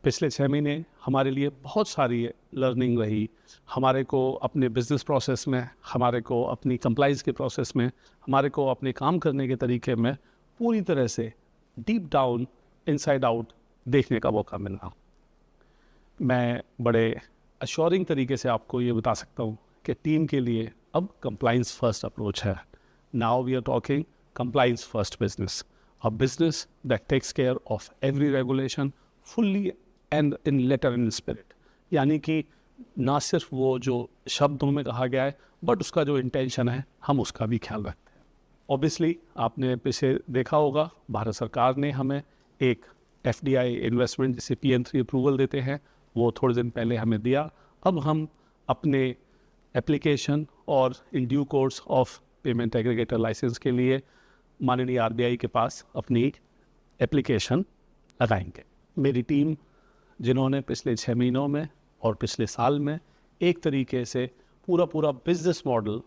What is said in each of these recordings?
पिछले 6 महीने हमारे लिए बहुत सारी लर्निंग रही। हमारे को अपने बिजनेस प्रोसेस में, हमारे को अपनी कंप्लाइंस के प्रोसेस में, हमारे को अपने काम करने के तरीके में पूरी तरह से डीप डाउन, इनसाइड आउट देखने का मौका मिला। मैं बड़े अश्योरिंग तरीके से आपको ये बता सकता हूँ कि टीम के लिए अब कंप्लाइंस फर्स्ट अप्रोच है। Now we are talking compliance first business, a business that takes care of every regulation fully and in letter and spirit। यानी कि ना सिर्फ वो जो शब्दों में कहा गया है बट उसका जो इंटेंशन है हम उसका भी ख्याल रखते हैं। ऑब्वियसली आपने पीछे देखा होगा भारत सरकार ने हमें एक FDI इन्वेस्टमेंट जिसे PM3 अप्रूवल देते हैं वो थोड़े दिन पहले हमें दिया। अब हम अपने एप्लीकेशन और in due course of payment aggregator licence के लिए माननीय RBI के पास अपनी एप्लीकेशन लगाएंगे। मेरी टीम जिन्होंने पिछले 6 महीनों में और पिछले साल में एक तरीके से पूरा बिजनेस मॉडल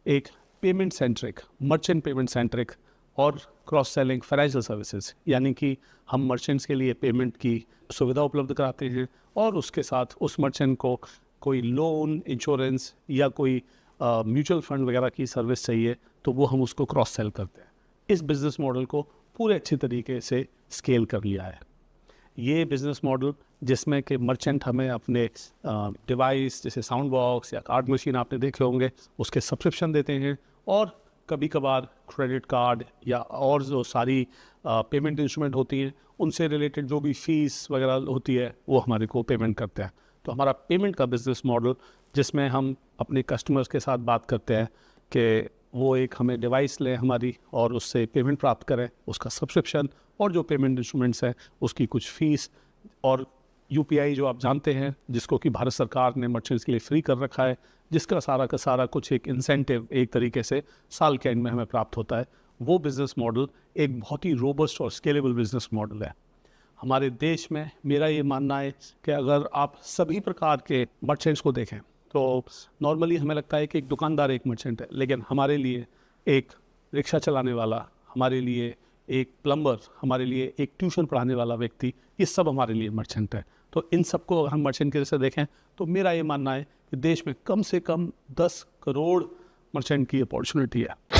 एक payment centric, merchant payment centric और क्रॉस सेलिंग फाइनेंशियल सर्विसेज, यानी कि हम मर्चेंट्स के लिए पेमेंट की सुविधा उपलब्ध कराते हैं और उसके साथ उस मर्चेंट को कोई लोन, इंश्योरेंस या कोई म्यूचुअल फंड वगैरह की सर्विस चाहिए तो वो हम उसको क्रॉस सेल करते हैं। इस बिज़नेस मॉडल को पूरे अच्छे तरीके से स्केल कर लिया है। ये बिज़नेस मॉडल जिसमें कि मर्चेंट हमें अपने डिवाइस जैसे साउंड बॉक्स या कार्ड मशीन आपने देखे होंगे उसके सब्सक्रिप्शन देते हैं और कभी कभार क्रेडिट कार्ड या और जो सारी पेमेंट इंस्ट्रूमेंट होती हैं उनसे रिलेटेड जो भी फीस वगैरह होती है वो हमारे को पेमेंट करते हैं। तो हमारा पेमेंट का बिज़नेस मॉडल जिसमें हम अपने कस्टमर्स के साथ बात करते हैं कि वो एक हमें डिवाइस लें हमारी और उससे पेमेंट प्राप्त करें, उसका सब्सक्रिप्शन और जो पेमेंट इंस्ट्रूमेंट्स हैं उसकी कुछ फ़ीस और UPI जो आप जानते हैं जिसको कि भारत सरकार ने मर्चेंट्स के लिए फ्री कर रखा है, जिसका सारा का सारा कुछ एक इंसेंटिव एक तरीके से साल के एंड में हमें प्राप्त होता है। वो बिज़नेस मॉडल एक बहुत ही रोबस्ट और स्केलेबल बिज़नेस मॉडल है। हमारे देश में मेरा ये मानना है कि अगर आप सभी प्रकार के मर्चेंट्स को देखें तो नॉर्मली हमें लगता है कि एक दुकानदार एक मर्चेंट है, लेकिन हमारे लिए एक रिक्शा चलाने वाला, हमारे लिए एक प्लम्बर, हमारे लिए एक ट्यूशन पढ़ाने वाला व्यक्ति, ये सब हमारे लिए मर्चेंट है। तो इन सबको अगर हम मर्चेंट के जैसे देखें तो मेरा ये मानना है कि देश में कम से कम 10 करोड़ मर्चेंट की अपॉर्चुनिटी है।